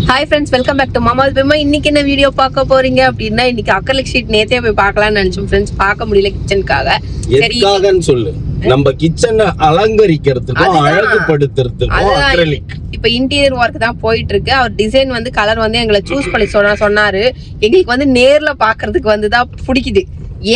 Hi friends, welcome back to மாமாஸ் பெமா. இன்னைக்கு என்ன வீடியோ பார்க்க போறீங்க அப்படின்னா, இன்னைக்கு அக்ரிலிக் ஷீட் நேத்தே போய் பார்க்கலாம்னு நினைச்சோம் ஃப்ரெண்ட்ஸ். பார்க்க முடியல கிச்சனுக்காக. எதுக்காகன்னு சொல்லு. நம்ம கிச்சனை அலங்கரிக்கிறதுக்கும் அழகுபடுத்துறதுக்கும் அக்ரிலிக். இப்ப இன்டீரியர் ஒர்க் தான் போயிட்டு இருக்கு. அவர் டிசைன் வந்து கலர் வந்து எங்களை சூஸ் பண்ணி சொன்னாரு. எங்களுக்கு வந்து நேர்ல பாக்குறதுக்கு வந்து தான் பிடிக்குது.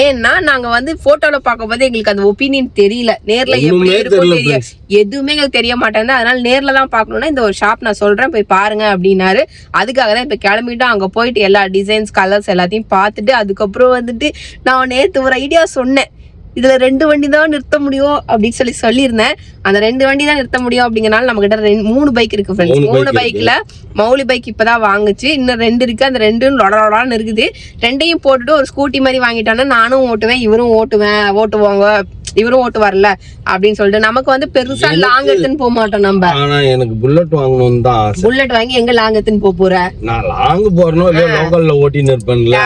ஏன்னா நாங்க வந்து போட்டோல பார்க்கும்போது எங்களுக்கு அந்த ஒப்பீனியன் தெரியல. நேர்ல எப்படி இருக்கும் தெரியும், எதுவுமே எங்களுக்கு தெரிய மாட்டேங்குது. அதனால நேர்ல தான் பாக்கணும்னா இந்த ஒரு ஷாப் நான் சொல்றேன், போய் பாருங்க அப்படின்னாரு. அதுக்காக தான் இப்ப கிளம்பிட்டோம். அங்க போயிட்டு எல்லா டிசைன்ஸ் கலர்ஸ் எல்லாத்தையும் பார்த்துட்டு அதுக்கப்புறம் வந்துட்டு நான் நேத்து ஒரு ஐடியா சொன்னேன். இதுல 2 வண்டி தான் நிறுத்த முடியும் அப்படின்னு சொல்லியிருந்தேன். அந்த 2 வண்டி தான் நிறுத்த முடியும் அப்படிங்கறனால நம்ம கிட்ட 3 பைக் இருக்கு ஃப்ரெண்ட்ஸ். 3 பைக்ல மௌலி பைக் இப்பதான் வாங்குச்சு. இன்னும் 2 இருக்கு. அந்த 2 லொடலொடான்னு இருக்குது. 2ஐயும் போட்டுட்டு ஒரு ஸ்கூட்டி மாதிரி வாங்கிட்டோம்னா நானும் ஓட்டுவேன், இவரும் ஓட்டுவாங்க. இவரும் ஓட்டுவார்ல அப்படின்னு சொல்லிட்டு நமக்கு வந்து பெருசா லாங் எடுத்துன்னு போக மாட்டோம் நம்ம. ஆனா எனக்கு புல்லட் வாங்கணும்னு தான் ஆசை. புல்லட் வாங்கி எங்க லாங் எடுத்துன்னு போற? நான் லாங் போறனோ இல்ல லோக்கல்ல ஓட்டின்னு இருப்பேன்ல.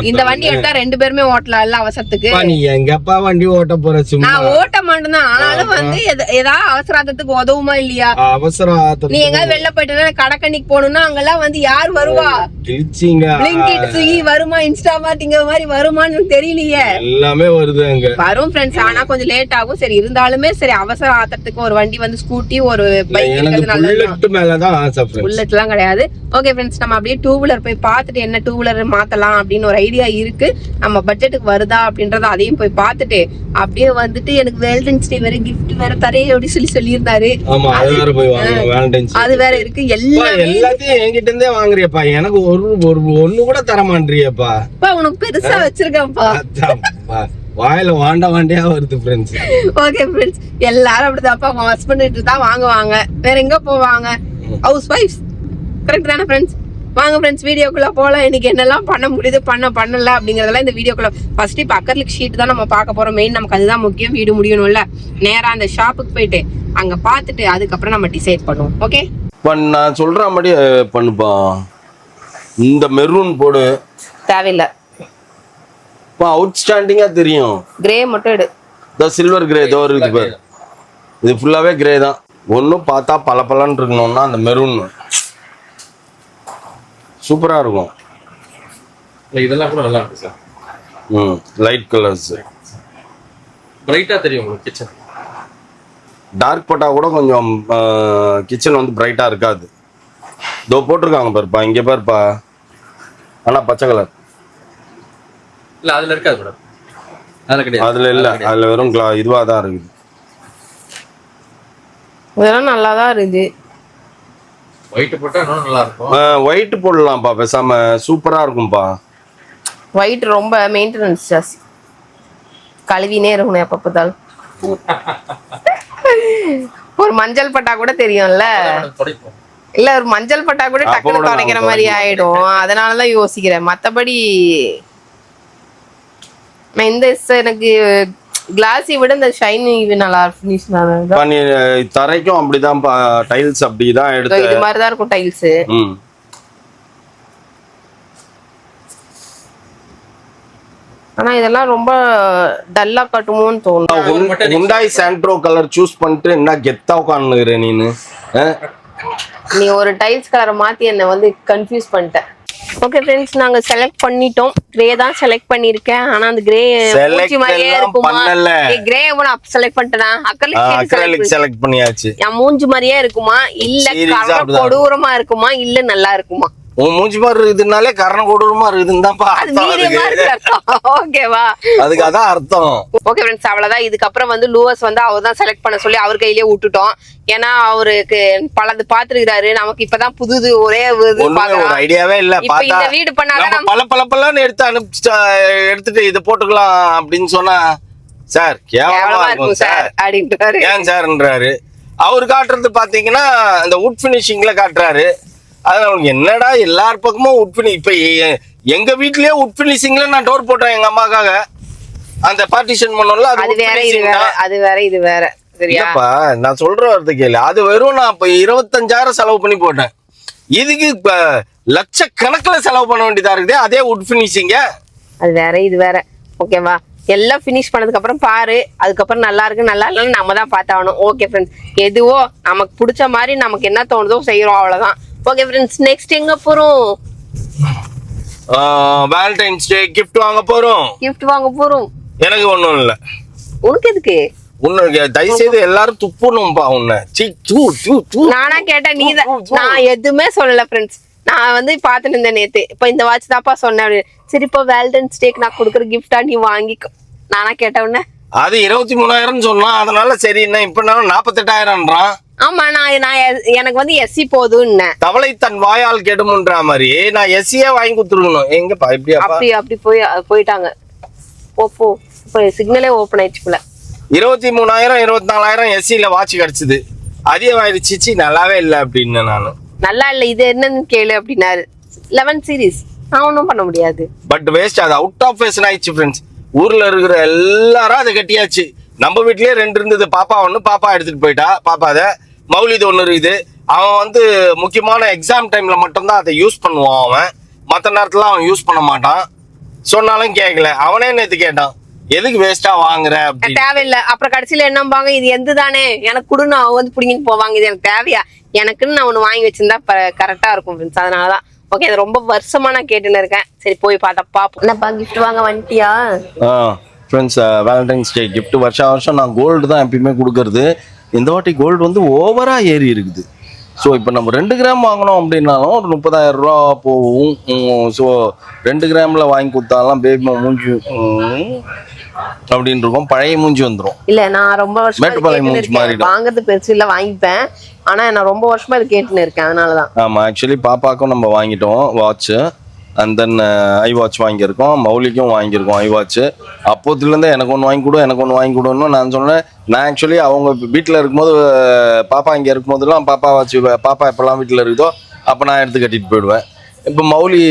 இந்த வண்டி எடுத்தா 2 பேருமே ஓட்டலாம் இல்ல அவசரத்துக்கு. நீ எங்கப்பா வண்டி ஓட்ட போற? சும்மா நான் ஓட்ட மாட்டேன். ஆனாலும் வந்து ஏதாவது அவசரத்துக்கு உதவுமா இல்லையா? அவசரம் நீ எங்க வெளில போயிட்டு கடைக்கண்ணிக்கு போகணும்னா அங்கெல்லாம் வந்து யார் வருவா? கிழிச்சிங்க வருமா, இன்ஸ்டாமார்ட் மாதிரி வருமான்னு தெரியலையே. எல்லாமே வருது அங்க. வரும் ஃப்ரெண்ட்ஸ், ஆனா கொஞ்சம் லேட் ஆகும். சரி இருந்தாலுமே சரி அவசர ஆத்திரத்துக்கு ஒரு வண்டி வந்து ஸ்கூட்டி ஒரு பைக் புல்லட் எல்லாம் கிடையாது. ஓகே ஃப்ரெண்ட்ஸ், நம்ம அப்படியே 2 வீலர் போய் பார்த்துட்டு என்ன 2 வீலர் மாத்தலாம் அப்படின்னு ஒரு ஐடியா இருக்கு. நம்ம பட்ஜெட்டுக்கு வருதா அப்படின்றத அதையும் போய் பார்த்துட்டு அப்படியே வந்துட்டு எனக்கு வேலண்டைன்ஸ் டே வேற கிஃப்ட் வேற தரேன் அப்படின்னு சொல்லியிருந்தாரு. அது வேற இருக்கு. எல்லாத்தையும் என்கிட்ட இருந்தே வாங்குறியப்பா. எனக்கு ஒண்ணு கூட தர மாட்டேறியப்பா. உனக்கு பெருசா வச்சிருக்கேன்ப்பா. வாயில வாண்டியா வருது ஃப்ரெண்ட்ஸ். ஓகே ஃப்ரெண்ட்ஸ், எல்லாரும் அப்படிதான்ப்பா. அவங்க ஹஸ்பண்ட் தான் வாங்குவாங்க, வேற எங்க போவாங்க? House wife's. கரெக்ட் தானே ஃப்ரெண்ட்ஸ்? வாங்க ஃப்ரெண்ட்ஸ், வீடியோக்குள்ள போலாம். இன்னைக்கு என்னெல்லாம் பண்ண முடியுது பண்ணல அப்படிங்கறதெல்லாம் இந்த வீடியோக்குள்ள. ஃபர்ஸ்ட் இப்ப அக்ரிலிக் ஷீட் தான் நம்ம பார்க்க போறோம். மெயின் நமக்கு அதுதான் முக்கியம். வீடு முடியணும்ல. நேரா அந்த ஷாப்புக்கு போயிட்டு அங்க பாத்துட்டு அதுக்கப்புறம் நம்ம டிசைட் பண்ணுவோம். ஓகே, நான் சொல்ற மாதிரி பண்ணுப்பா. இந்த மெரூன் போடு. தேவையில்லை, அவுட்ஸ்டாண்டிங்கா தெரியும். கிரே மட்டும் எடு. சில்வர் கிரே ஏதோ இருக்குது பாரு. இது ஃபுல்லாவே கிரே தான். ஒன்னும் பார்த்தா பளபளன்னு இருக்கணும்னா அந்த மெரூன் சூப்பரா இருக்கும். இதெல்லாம் கூட நல்லா இருக்கு சார். லைட் கலர்ஸ் பிரைட்டா தெரியும் உங்களுக்கு கிச்சன். டார்க் போட்டா கூட கொஞ்சம் கிச்சன் வந்து பிரைட்டா இருக்காது. இதோ போட்டிருக்காங்க பாருப்பா, இங்க பாருப்பா. ஆனா பச்சை கலர் இல்ல, அதுல இருக்காது மேடம். அதுல கிடையாது. அதுல இல்ல, அதுல வெறும் இதுவா தான் இருக்குது. இதெல்லாம் நல்லா தான் இருக்குது. ஒயிட் போட்டா இன்னும் நல்லா இருக்கும். ஒயிட் போடலாம்ப்பா, பேசாம சூப்பரா இருக்கும்பா. ஒயிட் ரொம்ப மெயின்டெனன்ஸ் ஜாஸ்தி, கழுவினே இருக்கணும் எப்ப பார்த்தாலும். ஒரு மஞ்சள் பட்டா கூட தெரியும்ல. இல்ல, ஒரு மஞ்சள் பட்டா கூட டக்குனு துடைக்கிற மாதிரி ஆயிடும். அதனாலதான் யோசிக்கிறேன். மத்தபடி இந்த எனக்கு கிளாஸை விட இந்த ஷைனிங் நல்லா ஃபினிஷ் தான். தரைக்கும் அப்படிதான் டைல்ஸ் அப்படிதான் எடுத்து இது மாதிரி தான் இருக்கும் டைல்ஸ். ஆனா இதெல்லாம் ரொம்ப டல்லா காட்டுமோன்னு தோணும். ஹுண்டாய் சாண்ட்ரோ கலர் சூஸ் பண்ணிட்டு என்ன கெத்தா உட்கார்ந்துக்கிற நீ ஒரு டைல்ஸ் கலரை மாத்தி என்ன வந்து கன்ஃபியூஸ் பண்ணிட்ட. ஓகே ஃப்ரெண்ட்ஸ், நாங்க செலக்ட் பண்ணிட்டோம். கிரே தான் செலக்ட் பண்ணிருக்கேன். ஆனா அந்த கிரே மூஞ்சி மாதிரியே இருக்குமா? கிரே கூட செலக்ட் பண்ணிட்டேனா? அக்ரிலிக் செலக்ட் பண்ணியாச்சு. என் மூஞ்சி மாதிரியே இருக்குமா இல்ல கொடூரமா இருக்குமா இல்ல நல்லா இருக்குமா? உன் மூஞ்சி மாதிரி இருக்குதுனாலே கரண கொடூரமா இருக்குதுன்னு தான். ஓகேவா? அதுக்கு அதான் அர்த்தம். ஓகே ஃப்ரெண்ட்ஸ், அவ்வளவுதான். இதுக்கப்புறம் வந்து லூவர்ஸ் வந்து அவர் தான் செலக்ட் பண்ண சொல்லி அவர் கையிலேயே விட்டுட்டோம். ஏன்னா அவருக்கு பலது பாத்துருக்காரு. நமக்கு இப்பதான் புதுது ஒரே ஐடியாவே இல்ல. இந்த வீடு பண்ணாலும் பல எடுத்துட்டு இதை போட்டுக்கலாம் அப்படின்னு சொன்னா சார் கேவலமா இருக்கும் சார் அப்படின்றாரு. ஏன் சார்ன்றாரு. அவரு காட்டுறது பாத்தீங்கன்னா இந்த வுட் பினிஷிங்ல காட்டுறாரு. அது அவனுக்கு என்னடா எல்லார் பக்கமும் வுட் பினி. இப்ப எங்க வீட்லயே வுட் பினிஷிங்ல நான் டோர் போட்டேன் எங்க அம்மாக்காக. அந்த பார்ட்டிஷன் பண்ணோம்ல, அது வேற இது வேற. சரியாப்பா, நான் சொல்ற வார்த்தை கேளு. அது வெறும் நான் இப்ப 25,000 செலவு பண்ணி போட்டேன். இதுக்கு இப்ப லட்சக்கணக்கில் செலவு பண்ண வேண்டியதா இருக்குது. அதே வுட் பினிஷிங்க. அது வேற இது வேற. ஓகேவா? எல்லாம் ஃபினிஷ் பண்ணதுக்கு அப்புறம் பாரு. அதுக்கப்புறம் நல்லா இருக்கு நல்லா இல்லைன்னு நம்ம தான் பார்த்தாகணும். ஓகே ஃப்ரெண்ட்ஸ், எதுவோ நமக்கு பிடிச்ச மாதிரி நமக்கு என்ன தோணுதோ செய்யறோம், அவ்வளவுதான். ஓகே ஃப்ரெண்ட்ஸ், நெக்ஸ்ட் எங்க போறோம்? வேலண்டைன்ஸ் டே கிஃப்ட் வாங்க போறோம். கிஃப்ட் வாங்க போறோம். எனக்கு ஒண்ணும் இல்ல. உனக்கு எதுக்கு? உன்ன தயவு செய்து எல்லாரும் துப்பணும்பா உன்னை. நானா கேட்டேன், நீதான். நான் எதுவுமே சொல்லல ஃப்ரெண்ட்ஸ். நான் வந்து பாத்துட்டு இருந்தேன் நேத்து. இப்ப இந்த வாட்ச் தான்ப்பா சொன்னேன். சரி, இப்போ வேலண்டைன்ஸ் டேக்கு நான் கொடுக்குற கிஃப்டா நீ வாங்கிக்கோ. நானா கேட்ட உடனே அது 23,000 சொன்னா, அதனால சரி என்ன இப்ப 48,000ன்றான். ஆமா, நான் எனக்கு வந்து எஸ்சி போதும்னு. தவளை தன் வாயால் கெடுமுன்ற மாதிரி நான் எஸ்சியே வாங்கி கொடுத்துருக்கணும். எங்கப்பா இப்படியா? அப்படி போயிட்டாங்க. போ இப்போ சிக்னலே ஓபன் ஆயிடுச்சு போல. 23,000 24,000 எஸ்சில வாட்ச் கிடைச்சது. அதிகமாயிடுச்சு, நல்லாவே இல்லை அப்படின்னு நானு. நல்லா இல்ல, இது என்னன்னு கேளு அப்படின்னாரு. 11 சீரிஸ் நான் ஒன்றும் பண்ண முடியாது. பட் வேஸ்ட், அது அவுட் ஆஃப் ஃபேஷன் ஆயிடுச்சு ஃப்ரெண்ட்ஸ். ஊர்ல இருக்கிற எல்லாரும் அதை கட்டியாச்சு. நம்ம வீட்லயே 2 இருந்தது. பாப்பா ஒண்ணு, பாப்பா எடுத்துட்டு போயிட்டா. பாப்பாத மௌலிது ஒண்ணு இருக்குது. அவன் வந்து முக்கியமான எக்ஸாம் டைம்ல மட்டும்தான் அதை யூஸ் பண்ணுவான். அவன் மற்ற நேரத்துல அவன் யூஸ் பண்ண மாட்டான். சொன்னாலும் கேட்கல. அவனே நேத்து கேட்டான், எதுக்கு வேஸ்டா வாங்குற அப்படின்னு. தேவையில்லை. அப்புறம் கடைசியில என்னம்பாங்க, இது எந்த தானே எனக்கு கொடுன்னு அவன் வந்து பிடிங்கிட்டு போவாங்க. இது எனக்கு தேவையா? எனக்குன்னு நான் ஒண்ணு வாங்கி வச்சிருந்தா கரெக்டா இருக்கும் ஃப்ரெண்ட்ஸ். அதனாலதான் ஓகே, அது ரொம்ப வருஷமா நான் கேட்டுன்னு இருக்கேன். சரி, போய் பார்த்தா பாப்போம். என்னப்பா கிஃப்ட் வாங்க வந்துட்டியா? ஃப்ரெண்ட்ஸ், வேலண்டைன்ஸ் டே கிஃப்ட் வருஷம் நான் கோல்டு தான் எப்பயுமே கொடுக்கறது. இந்த வாட்டி கோல்டு வந்து ஓவரா ஏறி இருக்குது. ஸோ இப்போ நம்ம 2 கிராம் வாங்கினோம் அப்படின்னாலும் ஒரு 30,000 ரூபா போகும். ஸோ 2 கிராம்ல வாங்கி கொடுத்தாலும் பேபி மூஞ்சி அப்படின்னு இருக்கும், பழைய மூஞ்சி வந்துடும். இல்ல, நான் ரொம்ப வருஷமா வாங்குறது பெருசு இல்ல, வாங்கிப்பேன். ஆனா நான் ரொம்ப வருஷமா இது கேட்டுன்னு இருக்கேன், அதனாலதான். ஆமா, ஆக்சுவலி பாப்பாக்கும் நம்ம வாங்கிட்டோம் watch. And then I watch வாங்கியிருக்கோம். மௌலிக்கும் வாங்கியிருக்கோம் ஐ வாட்ச். அப்போதுலேருந்து எனக்கு ஒன்று வாங்கி கொடுன்னு நான் சொன்னேன். நான் ஆக்சுவலி அவங்க வீட்டில் இருக்கும்போது, பாப்பா இங்கே இருக்கும்போதெல்லாம் பாப்பா வாட்ச், பாப்பா எப்போல்லாம் வீட்டில் இருக்குதோ அப்போ நான் எடுத்து கட்டிட்டு போயிடுவேன். இப்போ மௌலி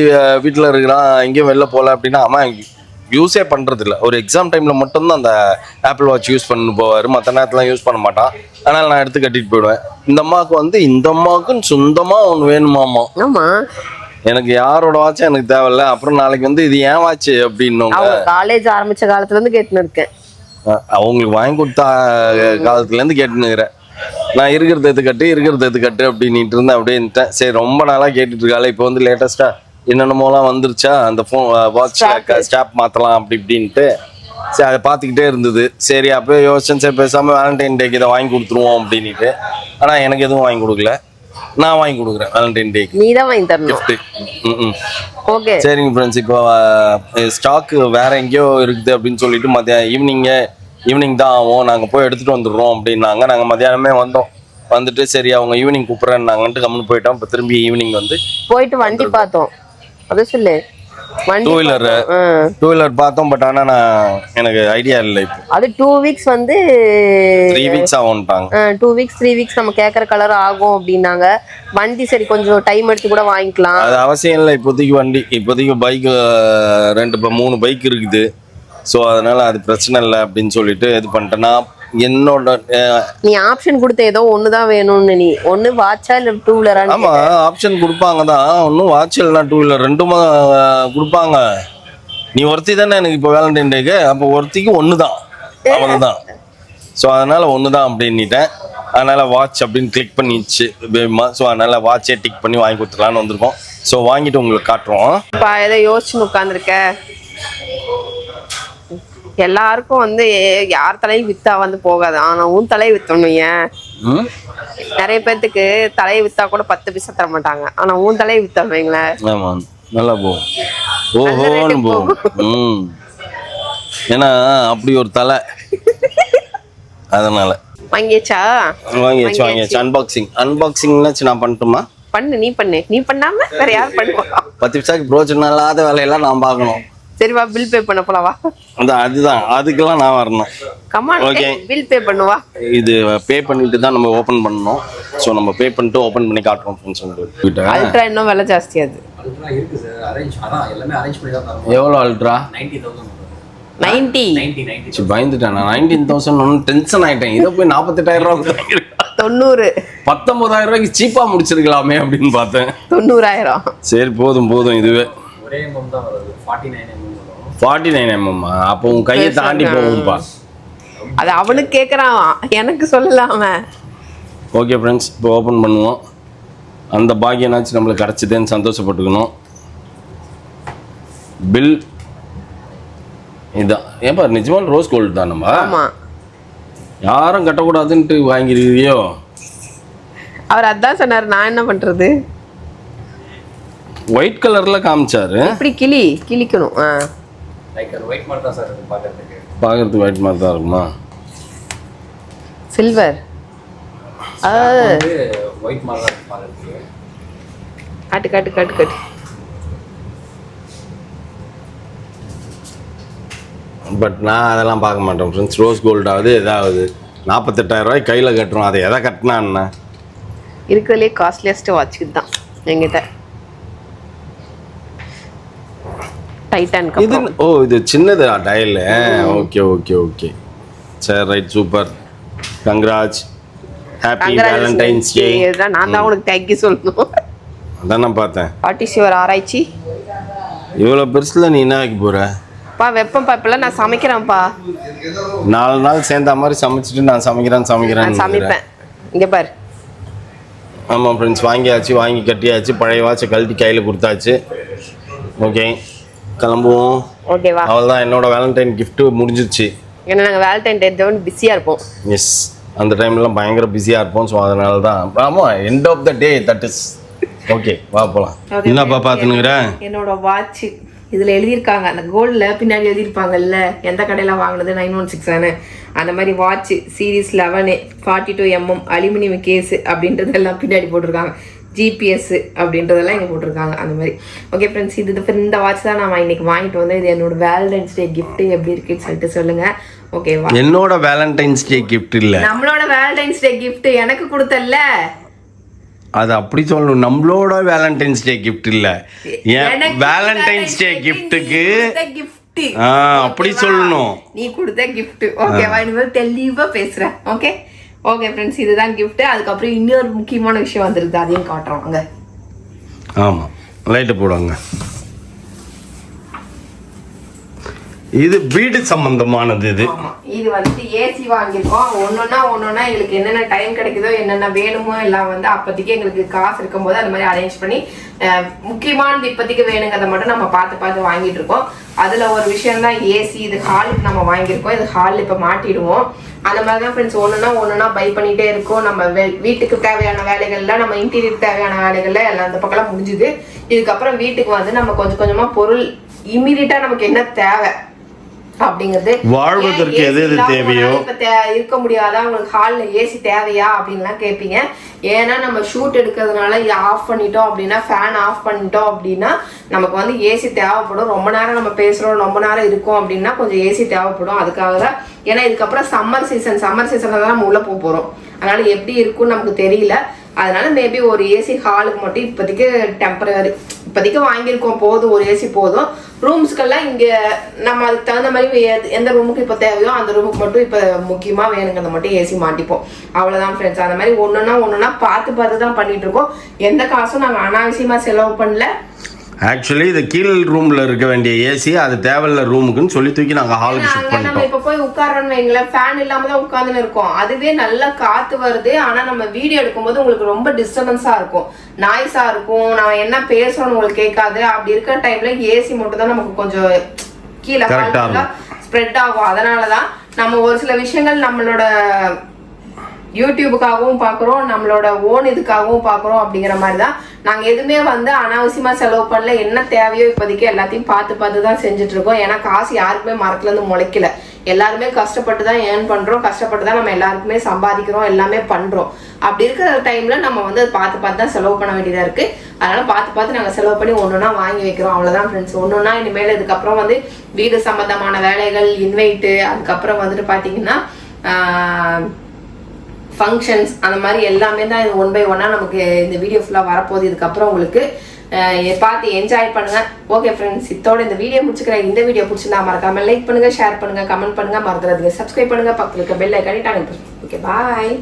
வீட்டில் இருக்கிறான், எங்கேயும் வெளில போகல அப்படின்னா அம்மா யூஸே பண்ணுறதில்ல. ஒரு எக்ஸாம் டைமில் மட்டும்தான் அந்த ஆப்பிள் வாட்ச் யூஸ் பண்ணி போவார். மற்ற நேரத்துலாம் யூஸ் பண்ண மாட்டான். அதனால் நான் எடுத்து கட்டிட்டு போயிடுவேன். இந்த அம்மாவுக்குன்னு சொந்தமாக ஒன்று வேணுமாமா. ஆமா, எனக்கு யாரோட வாட்சும் எனக்கு தேவையில்ல. அப்புறம் நாளைக்கு வந்து இது ஏன் வாட்ச் அப்படின்னு காலேஜ் ஆரம்பிச்ச காலத்துல இருந்து கேட்டுன்னு இருக்கேன். அவங்களுக்கு வாங்கி கொடுத்த காலத்துல இருந்து கேட்டுனுக்கிறேன். நான் இருக்கிறத எடுத்துக்கட்டு அப்படின்ட்டு இருந்தேன். அப்படின்ட்டேன். சரி, ரொம்ப நாளா கேட்டுட்டு இருக்காள். இப்போ வந்து லேட்டஸ்டா என்னென்னமோலாம் வந்துருச்சா, அந்த ஃபோன் வாட்ச் ஸ்டாப் மாற்றலாம் அப்படி இப்படின்ட்டு. சரி, அதை பார்த்துக்கிட்டே இருந்தது. சரி, அப்போ யோசிச்சேன், சரி பேசாமல் வேலண்டைன் டேக்கு இதை வாங்கி கொடுத்துருவோம் அப்படின்ட்டு. ஆனால் எனக்கு எதுவும் வாங்கி கொடுக்கல. நான் வாங்கி கொடுக்குறேன் வேலண்டைன் டேக்கு. நீ தான் வாங்கி தரணும் கிஃப்ட். ஓகே, சரிங்க ஃப்ரெண்ட்ஸ். இப்போ ஸ்டாக் வேற எங்கேயோ இருக்குது அப்படின்னு சொல்லிட்டு மத்தியானம் ஈவினிங் தான் ஆகும், நாங்கள் போய் எடுத்துகிட்டு வந்துடுறோம் அப்படின்னாங்க. நாங்கள் மத்தியானமே வந்துட்டு சரி அவங்க ஈவினிங் கூப்பிட்றேன்னாங்கன்ட்டு கம்முன்னு போயிட்டோம். இப்போ திரும்பி ஈவினிங் போயிட்டு வண்டி பார்த்தோம். அது சொல்லு, டூ வீலர் பார்த்தோம். பட் ஆனால் எனக்கு ஐடியா இல்லை. இப்போ அது 2 வீக்ஸ் வந்து 3 வீக்ஸ் ஆகும்ட்டாங்க. 2 வீக்ஸ் 3 வீக்ஸ் நம்ம கேட்குற கலர் ஆகும் அப்படின்னாங்க. வண்டி சரி கொஞ்சம் டைம் எடுத்து கூட வாங்கிக்கலாம், அது அவசியம் இல்லை இப்போதைக்கு. இப்போதைக்கு பைக்கு 3 பைக் இருக்குது. ஸோ அதனால அது பிரச்சனை இல்லை அப்படின்னு சொல்லிட்டு இது பண்ணிட்டேன்னா என்னோட. நீ ஆப்ஷன் கொடுத்த ஏதோ ஒண்ணுதான் வேணும்னு, நீ ஒண்ணு வாட்சா இல்ல 2 வீலரா? ஆமா, ஆப்ஷன் கொடுப்பாங்க தான். ஒன்னும் வாட்ச் இல்லைனா 2 வீலர் ரெண்டுமா கொடுப்பாங்க. நீ ஒருத்தி தானே எனக்கு இப்போ வேலண்டைன் டேக்கு. அப்போ ஒருத்திக்கு ஒண்ணுதான், அவ்வளவுதான். ஸோ அதனால ஒண்ணுதான் அப்படின்னுட்டேன். அதனால வாட்ச் அப்படின்னு கிளிக் பண்ணிடுச்சு பேபிமா. ஸோ அதனால வாட்சே டிக் பண்ணி வாங்கி கொடுத்துடலான்னு வந்திருக்கோம். ஸோ வாங்கிட்டு உங்களுக்கு காட்டுறோம். இப்போ எதை யோசிச்சு உட்காந்துருக்க? எல்லாருக்கும் வந்து யார் தலையும் வித்தா வந்து போகாது. ஆனா உன் தலையை வித்தணும். ஏன் நிறைய பேர்த்துக்கு தலையை வித்தா கூட 10 பைசா தர மாட்டாங்க. ஆனா உன் தலையை வித்தவங்களேன், ஆமா நல்லா போகும். ஓஹோன்னு போகும். ஏன்னா அப்படி ஒரு தலை. அதனால வாங்கியாச்சு. அன்பாக்சிங்னாச்சு நான் பண்ணட்டுமா? நீ பண்ணாம வேற யார் பண்ணுவா? 10 பைசாக்கு பிரோஜனம் இல்லாத வேலையெல்லாம் நான் பார்க்கணும். சரிவா, பில் பே பண்ண போலவா? அதுதான், அதுக்கெல்லாம் நான் வரணும். கமான், ஓகே, பில் பே பண்ணுவா. இது பே பண்ணிட்டு தான் நம்ம ஓபன் பண்ணனும். சோ நம்ம பே பண்ணிட்டு ஓபன் பண்ணி காட்டுறோம் ஃப்ரெண்ட்ஸ் உங்களுக்கு. அல்ட்ரா இன்னும் விலை ஜாஸ்தி. அது அல்ட்ரா இருக்கு சார், அரேஞ்ச் எல்லாமே அரேஞ்ச் பண்ணி தான் தரோம். எவ்வளவு அல்ட்ரா? 90,000. பயந்துட்டேன் நான். 19,000 டென்ஷன் ஆயிட்டேன். இதை போய் 48,000 ரூபாய் 90 19,000 ரூபாய்க்கு சீப்பா முடிச்சிருக்கலாமே அப்படின்னு பார்த்தேன். 90,000. சரி, போதும் இதுவே. ஒரே எம்எம் தான் வருது. 49 mm. 49 mm. அப்போ உன் கையை தாண்டி போகும்பா. அது அவனுக்கு கேட்குறான், எனக்கு சொல்லலாம. ஓகே ஃப்ரெண்ட்ஸ், இப்போ ஓப்பன் பண்ணுவோம். அந்த பாக்கியனாச்சும் நம்மளுக்கு கிடச்சிதேன்னு சந்தோஷப்பட்டுக்கணும். பில் இதான். ஏன்பா நிஜமான ரோஸ் கோல்டு தான் நம்ம ஆமாம், யாரும் கட்டக்கூடாதுன்ட்டு வாங்கிருக்கிறியோ? அவர் அதான் சொன்னார், நான் என்ன பண்ணுறது? ஒயிட் கலரில் காமிச்சாரு. இப்படி கிளிக்கணும். லைக் அது ஒயிட் மாதிரி தான் சார் இருக்கு பார்க்கறதுக்கு. பார்க்கறதுக்கு ஒயிட் மாதிரி தான் இருக்குமா? சில்வர் வந்து ஒயிட் மாதிரி தான் இருக்கு பார்க்கறதுக்கு. காட்டு. பட் நான் அதெல்லாம் பார்க்க மாட்டேன் ஃப்ரெண்ட்ஸ். ரோஸ் கோல்டாவது எதாவது 48,000 ரூபாய் கையில் கட்டுறோம். அதை எதை கட்டினான்னா இருக்கிறதுலே காஸ்ட்லியஸ்ட் வாட்ச் தான் எங்கிட்ட. டைட்டன் இது இது சின்னது டயல். ஓகே சரி, right, super, congrats, happy Valentine's Day. நான் தான் உனக்கு தேங்க்யூ சொல்லணும். அதான் நான் பார்த்தேன். வாட் இஸ் யுவர் ஆராய்ச்சி? இவ்வளோ பெருசில் நீ என்ன வைக்க போகிற? வெப்பம்பா, இப்பெல்லாம் நான் சமைக்கிறேன்ப்பா. 4 நாள் சேர்ந்த மாதிரி சமைச்சிட்டு நான் சமைக்கிறேன் சமைப்பேன். இங்கே பாரு. ஆமாம் ஃப்ரெண்ட்ஸ், வாங்கி கட்டியாச்சு. பழைய வாட்சை கழட்டி கையில் கொடுத்தாச்சு. ஓகே, கிளம்புவோம். ஓகேவா? அவ்வளோதான், என்னோட வேலண்டைன் கிஃப்ட் முடிஞ்சிருச்சு. ஏன்னா நாங்கள் வேலண்டைன் டே வந்து பிஸியாக இருப்போம். எஸ், அந்த டைம்லாம் பயங்கர பிஸியாக இருப்போம். ஸோ அதனால தான். ஆமாம், end of the day, that is okay. வா போகலாம். என்னப்பா பார்த்துனுக்குறேன்? என்னோட வாட்ச் இதில் எழுதியிருக்காங்க, அந்த கோல்டில் பின்னாடி எழுதியிருப்பாங்கல்ல எந்த கடையில் வாங்கினது 916 அந்த மாதிரி watch series 11 42mm aluminium case அப்படின்றதெல்லாம் பின்னாடி போட்டிருக்காங்க. ஜிபிஎஸ் அப்படின்றதெல்லாம் இங்கே போட்டிருக்காங்க அந்த மாதிரி. ஓகே ஃப்ரெண்ட்ஸ், இந்த வாட்ச் தான் நான் இன்னைக்கு வாங்கிட்டு வந்தேன். இது என்னோட வேலண்டைன்ஸ் டே கிஃப்ட். எப்படி இருக்குன்னு சொல்லிட்டு சொல்லுங்க. ஓகேவா? என்னோட வேலண்டைன்ஸ் டே கிஃப்ட் இல்லை, நம்மளோட வேலண்டைன்ஸ் டே கிஃப்ட் எனக்கு கொடுத்தல்ல. அது அப்படி சொல்லணும். நம்மளோட வேலண்டைன்ஸ் டே கிஃப்ட் இல்லை, ஏன் வேலண்டைன்ஸ் டே கிஃப்ட்டுக்கு கிஃப்ட் அப்படி சொல்லணும். நீ கொடுத்த கிஃப்ட். ஓகேவா? இனிமேல் தெளிவா பேசுறேன். ஓகே ஃப்ரெண்ட்ஸ், இதுதான் கிஃப்ட். அதுக்கப்புறம் இன்னொரு முக்கியமான விஷயம் வந்துருக்கு, அதையும் காட்டுறோம் அங்க. ஆமாம், லைட்டை போடுவாங்க. இது வீடு சம்பந்தமானது. இது வந்து ஏசி வாங்கியிருக்கோம். ஒன்னொன்னா எங்களுக்கு என்னென்ன டைம் கிடைக்குதோ, என்னென்ன வேணுமோ எல்லாம் வந்து அப்போதைக்கு எங்களுக்கு காசு இருக்கும் போது அந்த மாதிரி அரேஞ்ச் பண்ணி முக்கியமானது இப்போதைக்கு வேணுங்கிறத மட்டும் நம்ம பார்த்து வாங்கிட்டு இருக்கோம். அதுல ஒரு விஷயம் தான் ஏசி. இது ஹாலுக்கு நம்ம வாங்கியிருக்கோம். இது ஹாலில் இப்போ மாட்டிடுவோம். அந்த மாதிரி தான் ஃப்ரெண்ட்ஸ் ஒன்னொன்னா பை பண்ணிட்டே இருக்கோம். நம்ம வீட்டுக்கு தேவையான வேலைகள்ல, நம்ம இன்டீரியர் தேவையான வேலைகள்ல எல்லாம் அந்த பக்கம்லாம் முடிஞ்சுது. இதுக்கப்புறம் வீட்டுக்கு வந்து நம்ம கொஞ்சம் கொஞ்சமா பொருள் இம்மீடியட்டா நமக்கு என்ன தேவை அப்படிங்கிறது, வாழ்வதற்கு எது எது தேவையோ. இப்ப இருக்க முடியாதா, உங்களுக்கு ஹால்ல ஏசி தேவையா அப்படின்லாம் கேட்பீங்க. ஏன்னா நம்ம ஷூட் எடுக்கிறதுனால இதை ஆஃப் பண்ணிட்டோம் அப்படின்னா, ஃபேன் ஆஃப் பண்ணிட்டோம் அப்படின்னா நமக்கு வந்து ஏசி தேவைப்படும். ரொம்ப நேரம் நம்ம பேசுறோம், ரொம்ப நேரம் இருக்கும் அப்படின்னா கொஞ்சம் ஏசி தேவைப்படும். அதுக்காக தான். ஏன்னா இதுக்கப்புறம் சம்மர் சீசன்ல தான் நம்ம உள்ள போறோம். அதனால எப்படி இருக்கும்னு நமக்கு தெரியல. அதனால மேபி ஒரு ஏசி ஹாலுக்கு மட்டும் இப்போதைக்கு டெம்பரரி இப்போதைக்கு வாங்கியிருக்கோம். போதும், ஒரு ஏசி போதும். ரூம்ஸ்க்கெல்லாம் இங்கே நம்ம அதுக்கு தகுந்த மாதிரி எந்த ரூமுக்கு இப்போ தேவையோ அந்த ரூமுக்கு மட்டும் இப்போ முக்கியமாக வேணுங்கிறத மட்டும் ஏசி மாட்டிப்போம். அவ்வளோதான் ஃப்ரெண்ட்ஸ். அந்த மாதிரி ஒன்றுனா பார்த்து தான் பண்ணிட்டு இருக்கோம். எந்த காசும் நாங்கள் அனாவசியமாக செலவு பண்ணல. ஆக்சுவலி இது கீழ் ரூம்ல இருக்க வேண்டிய ஏசி அது தேவையில்ல ரூமுக்குன்னு சொல்லி தூக்கி நாங்க ஹாலுக்கு ஷிஃப்ட் பண்ணிட்டோம். நம்ம இப்ப போய் உட்கார்றோம்னு வைங்களேன், ஃபேன் இல்லாம தான் உட்கார்ந்துன்னு இருக்கோம். அதுவே நல்லா காத்து வருது. ஆனா நம்ம வீடியோ எடுக்கும்போது உங்களுக்கு ரொம்ப டிஸ்டர்பன்ஸா இருக்கும், நாய்ஸா இருக்கும், நான் என்ன பேசுறோம்னு உங்களுக்கு கேட்காது. அப்படி இருக்கிற டைம்ல ஏசி மட்டும் தான் நமக்கு கொஞ்சம் கீழே ஸ்ப்ரெட் ஆகும். அதனாலதான் நம்ம ஒரு சில விஷயங்கள் நம்மளோட யூடியூபுக்காகவும் பார்க்குறோம், நம்மளோட ஓன் இதுக்காகவும் பார்க்குறோம். அப்படிங்கிற மாதிரி தான் நாங்கள் எதுவுமே வந்து அனாவசியமாக செலவு பண்ணல. என்ன தேவையோ இப்போதைக்கு எல்லாத்தையும் பார்த்து தான் செஞ்சுட்டு இருக்கோம். ஏன்னா காசு யாருக்குமே மரத்துலேருந்து முளைக்கல. எல்லாருமே கஷ்டப்பட்டு தான் ஏர்ன் பண்ணுறோம், கஷ்டப்பட்டு தான் நம்ம எல்லாருக்குமே சம்பாதிக்கிறோம், எல்லாமே பண்ணுறோம். அப்படி இருக்கிற டைமில் நம்ம வந்து பார்த்து தான் செலவு பண்ண வேண்டியதாக இருக்குது. அதனால் பார்த்து நாங்கள் செலவு பண்ணி ஒன்றுனா வாங்கி வைக்கிறோம். அவ்வளோதான் ஃப்ரெண்ட்ஸ். ஒன்றுனா இனிமேல் இதுக்கப்புறம் வந்து வீடு சம்மந்தமான வேலைகள், இன்வைட்டு, அதுக்கப்புறம் வந்துட்டு பார்த்தீங்கன்னா ஃபங்க்ஷன்ஸ், அந்த மாதிரி எல்லாமே தான் இது 1 by 1 நமக்கு இந்த வீடியோ ஃபுல்லாக வரப்போகுது. இதுக்கப்புறம் உங்களுக்கு பார்த்து என்ஜாய் பண்ணுங்க. ஓகே ஃப்ரெண்ட்ஸ், இதோட இந்த வீடியோ முடிச்சுக்கிறேன். இந்த வீடியோ பிடிச்சிருந்தா மறக்காம லைக் பண்ணுங்க, ஷேர் பண்ணுங்க, கமெண்ட் பண்ணுங்க, மறந்துடாதீங்க சப்ஸ்கிரைப் பண்ணுங்க, பக்கத்தில் இருக்க பெல் ஐக்கானை டான். ஓகே, பாய்.